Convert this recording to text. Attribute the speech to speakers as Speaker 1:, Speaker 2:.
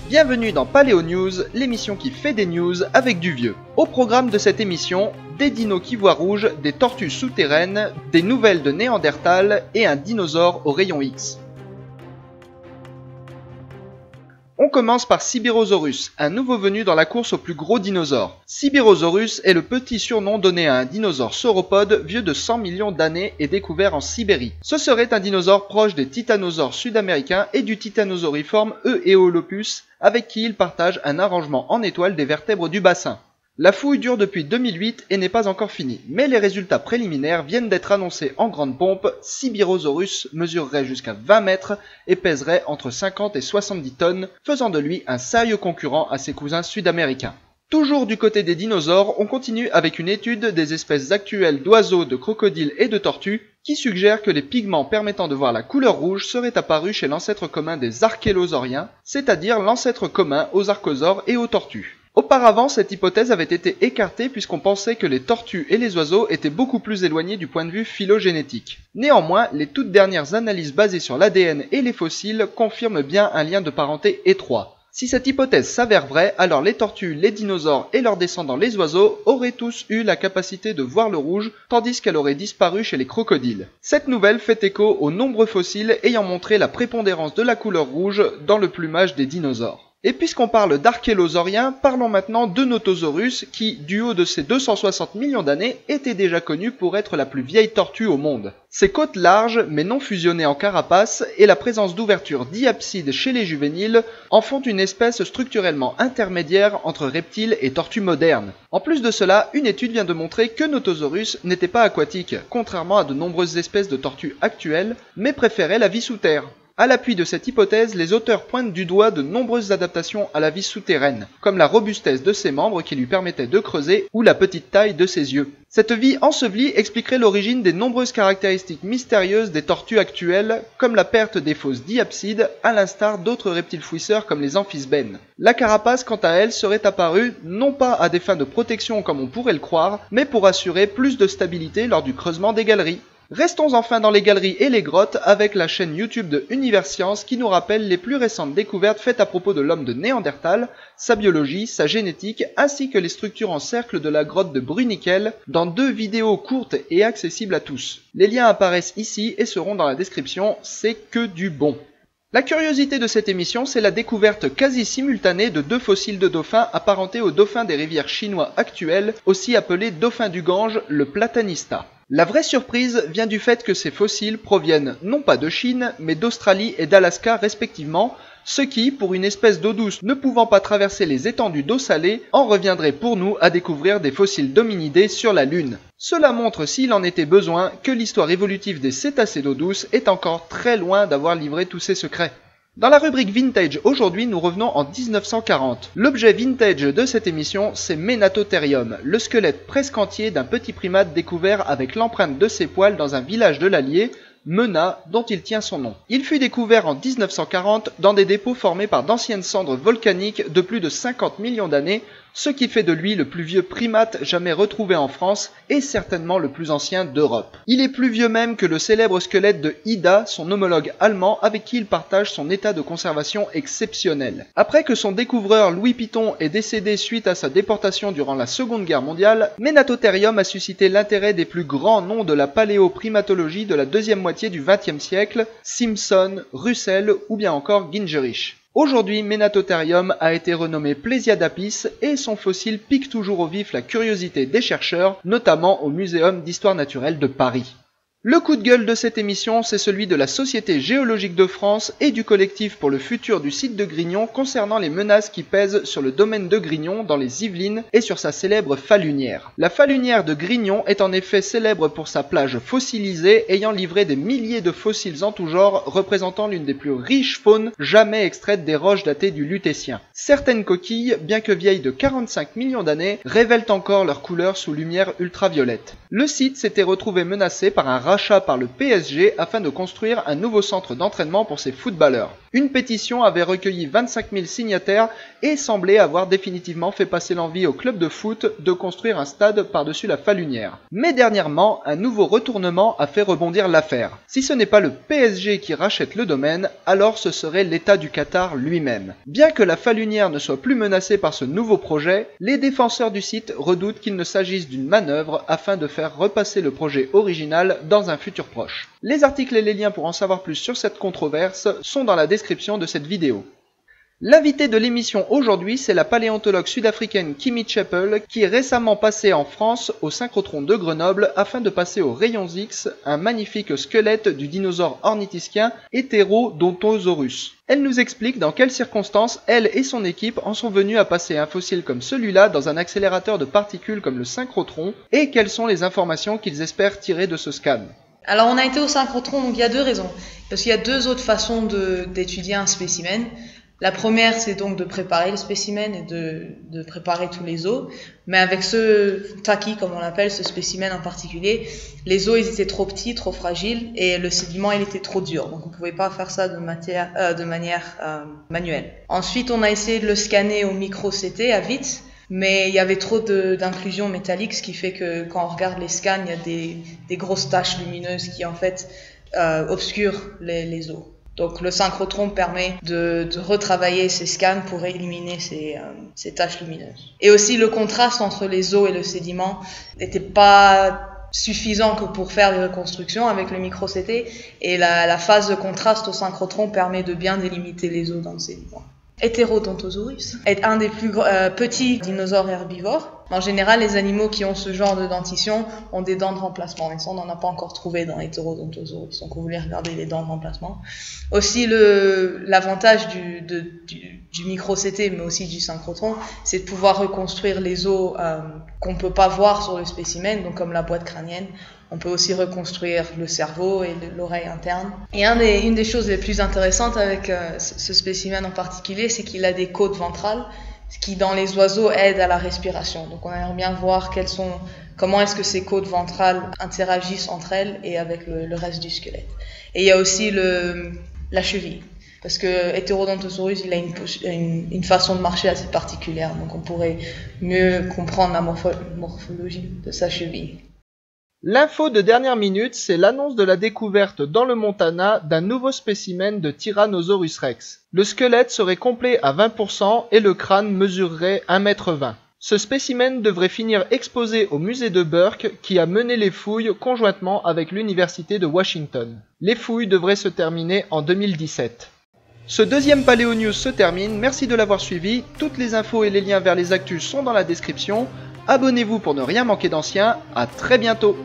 Speaker 1: Bienvenue dans Paléo News, l'émission qui fait des news avec du vieux. Au programme de cette émission, des dinos qui voient rouge, des tortues souterraines, des nouvelles de Néandertal et un dinosaure au rayon X. On commence par Sibyrosaurus, un nouveau venu dans la course aux plus gros dinosaures. Sibyrosaurus est le petit surnom donné à un dinosaure sauropode vieux de 100 millions d'années et découvert en Sibérie. Ce serait un dinosaure proche des titanosaures sud-américains et du titanosauriforme Eolopus, avec qui il partage un arrangement en étoile des vertèbres du bassin. La fouille dure depuis 2008 et n'est pas encore finie, mais les résultats préliminaires viennent d'être annoncés en grande pompe. Sibyrosaurus mesurerait jusqu'à 20 mètres et pèserait entre 50 et 70 tonnes, faisant de lui un sérieux concurrent à ses cousins sud-américains. Toujours du côté des dinosaures, on continue avec une étude des espèces actuelles d'oiseaux, de crocodiles et de tortues qui suggère que les pigments permettant de voir la couleur rouge seraient apparus chez l'ancêtre commun des archélosauriens, c'est-à-dire l'ancêtre commun aux archosaures et aux tortues. Auparavant, cette hypothèse avait été écartée puisqu'on pensait que les tortues et les oiseaux étaient beaucoup plus éloignés du point de vue phylogénétique. Néanmoins, les toutes dernières analyses basées sur l'ADN et les fossiles confirment bien un lien de parenté étroit. Si cette hypothèse s'avère vraie, alors les tortues, les dinosaures et leurs descendants les oiseaux auraient tous eu la capacité de voir le rouge, tandis qu'elle aurait disparu chez les crocodiles. Cette nouvelle fait écho aux nombreux fossiles ayant montré la prépondérance de la couleur rouge dans le plumage des dinosaures. Et puisqu'on parle d'archélosauriens, parlons maintenant de Notosaurus qui, du haut de ses 260 millions d'années, était déjà connu pour être la plus vieille tortue au monde. Ses côtes larges, mais non fusionnées en carapace, et la présence d'ouvertures diapsides chez les juvéniles en font une espèce structurellement intermédiaire entre reptiles et tortues modernes. En plus de cela, une étude vient de montrer que Notosaurus n'était pas aquatique, contrairement à de nombreuses espèces de tortues actuelles, mais préférait la vie sous terre. À l'appui de cette hypothèse, les auteurs pointent du doigt de nombreuses adaptations à la vie souterraine, comme la robustesse de ses membres qui lui permettaient de creuser ou la petite taille de ses yeux. Cette vie ensevelie expliquerait l'origine des nombreuses caractéristiques mystérieuses des tortues actuelles, comme la perte des fosses diapsides, à l'instar d'autres reptiles fouisseurs comme les amphisbènes. La carapace, quant à elle, serait apparue non pas à des fins de protection comme on pourrait le croire, mais pour assurer plus de stabilité lors du creusement des galeries. Restons enfin dans les galeries et les grottes avec la chaîne YouTube de Universcience qui nous rappelle les plus récentes découvertes faites à propos de l'homme de Néandertal, sa biologie, sa génétique, ainsi que les structures en cercle de la grotte de Bruniquel dans 2 vidéos courtes et accessibles à tous. Les liens apparaissent ici et seront dans la description, c'est que du bon. La curiosité de cette émission, c'est la découverte quasi simultanée de 2 fossiles de dauphins apparentés aux dauphins des rivières chinois actuelles, aussi appelés dauphins du Gange, le Platanista. La vraie surprise vient du fait que ces fossiles proviennent non pas de Chine, mais d'Australie et d'Alaska respectivement, ce qui, pour une espèce d'eau douce ne pouvant pas traverser les étendues d'eau salée, en reviendrait pour nous à découvrir des fossiles d'hominidés sur la Lune. Cela montre, s'il en était besoin, que l'histoire évolutive des cétacés d'eau douce est encore très loin d'avoir livré tous ses secrets. Dans la rubrique Vintage, aujourd'hui, nous revenons en 1940. L'objet vintage de cette émission, c'est Menatotherium, le squelette presque entier d'un petit primate découvert avec l'empreinte de ses poils dans un village de l'Allier, Mena, dont il tient son nom. Il fut découvert en 1940 dans des dépôts formés par d'anciennes cendres volcaniques de plus de 50 millions d'années, ce qui fait de lui le plus vieux primate jamais retrouvé en France et certainement le plus ancien d'Europe. Il est plus vieux même que le célèbre squelette de Ida, son homologue allemand avec qui il partage son état de conservation exceptionnel. Après que son découvreur Louis Piton est décédé suite à sa déportation durant la Seconde Guerre mondiale, Menatotherium a suscité l'intérêt des plus grands noms de la paléoprimatologie de la deuxième moitié du XXe siècle, Simpson, Russell ou bien encore Gingerich. Aujourd'hui, Menatotherium a été renommé Plesiadapis et son fossile pique toujours au vif la curiosité des chercheurs, notamment au Muséum d'Histoire Naturelle de Paris. Le coup de gueule de cette émission, c'est celui de la Société Géologique de France et du collectif pour le futur du site de Grignon concernant les menaces qui pèsent sur le domaine de Grignon dans les Yvelines et sur sa célèbre falunière. La falunière de Grignon est en effet célèbre pour sa plage fossilisée ayant livré des milliers de fossiles en tout genre représentant l'une des plus riches faunes jamais extraites des roches datées du Lutétien. Certaines coquilles, bien que vieilles de 45 millions d'années, révèlent encore leur couleur sous lumière ultraviolette. Le site s'était retrouvé menacé par un rafale rachat par le PSG afin de construire un nouveau centre d'entraînement pour ses footballeurs. Une pétition avait recueilli 25 000 signataires et semblait avoir définitivement fait passer l'envie au club de foot de construire un stade par-dessus la Falunière. Mais dernièrement, un nouveau retournement a fait rebondir l'affaire. Si ce n'est pas le PSG qui rachète le domaine, alors ce serait l'État du Qatar lui-même. Bien que la Falunière ne soit plus menacée par ce nouveau projet, les défenseurs du site redoutent qu'il ne s'agisse d'une manœuvre afin de faire repasser le projet original dans un futur proche. Les articles et les liens pour en savoir plus sur cette controverse sont dans la description de cette vidéo. L'invité de l'émission aujourd'hui, c'est la paléontologue sud-africaine Kimi Chappell qui est récemment passée en France au synchrotron de Grenoble afin de passer aux rayons X un magnifique squelette du dinosaure ornithischien Heterodontosaurus. Elle nous explique dans quelles circonstances elle et son équipe en sont venus à passer un fossile comme celui-là dans un accélérateur de particules comme le synchrotron et quelles sont les informations qu'ils espèrent tirer de ce scan.
Speaker 2: Alors on a été au synchrotron, donc il y a deux raisons. Parce qu'il y a deux autres façons d'étudier un spécimen. La première, c'est donc de préparer le spécimen et de préparer tous les os. Mais avec ce taki, comme on l'appelle, ce spécimen en particulier, les os, ils étaient trop petits, trop fragiles, et le sédiment, il était trop dur. Donc, on pouvait pas faire ça de manière manuelle. Ensuite, on a essayé de le scanner au micro-CT à vite, mais il y avait trop d'inclusion métallique, ce qui fait que quand on regarde les scans, il y a des grosses taches lumineuses qui, en fait, obscurent les os. Donc le synchrotron permet de retravailler ces scans pour éliminer ces taches lumineuses. Et aussi le contraste entre les os et le sédiment n'était pas suffisant que pour faire les reconstructions avec le micro-CT, et la phase de contraste au synchrotron permet de bien délimiter les os dans le sédiment. Heterodontosaurus est un des plus petits dinosaures herbivores. En général, les animaux qui ont ce genre de dentition ont des dents de remplacement. Et ça, on n'en a pas encore trouvé dans Heterodontosaurus. Donc, on voulait regarder les dents de remplacement. Aussi, l'avantage du micro-CT, mais aussi du synchrotron, c'est de pouvoir reconstruire les os qu'on ne peut pas voir sur le spécimen, donc comme la boîte crânienne. On peut aussi reconstruire le cerveau et l'oreille interne. Et une des choses les plus intéressantes avec ce spécimen en particulier, c'est qu'il a des côtes ventrales, ce qui dans les oiseaux aide à la respiration. Donc on aimerait bien voir comment est-ce que ces côtes ventrales interagissent entre elles et avec le reste du squelette. Et il y a aussi la cheville. Parce que Heterodontosaurus, il a une façon de marcher assez particulière. Donc on pourrait mieux comprendre la morphologie de sa cheville.
Speaker 1: L'info de dernière minute, c'est l'annonce de la découverte dans le Montana d'un nouveau spécimen de Tyrannosaurus rex. Le squelette serait complet à 20% et le crâne mesurerait 1,20 m. Ce spécimen devrait finir exposé au musée de Burke qui a mené les fouilles conjointement avec l'université de Washington. Les fouilles devraient se terminer en 2017. Ce deuxième Paléo News se termine, merci de l'avoir suivi, toutes les infos et les liens vers les actus sont dans la description. Abonnez-vous pour ne rien manquer d'anciens, à très bientôt.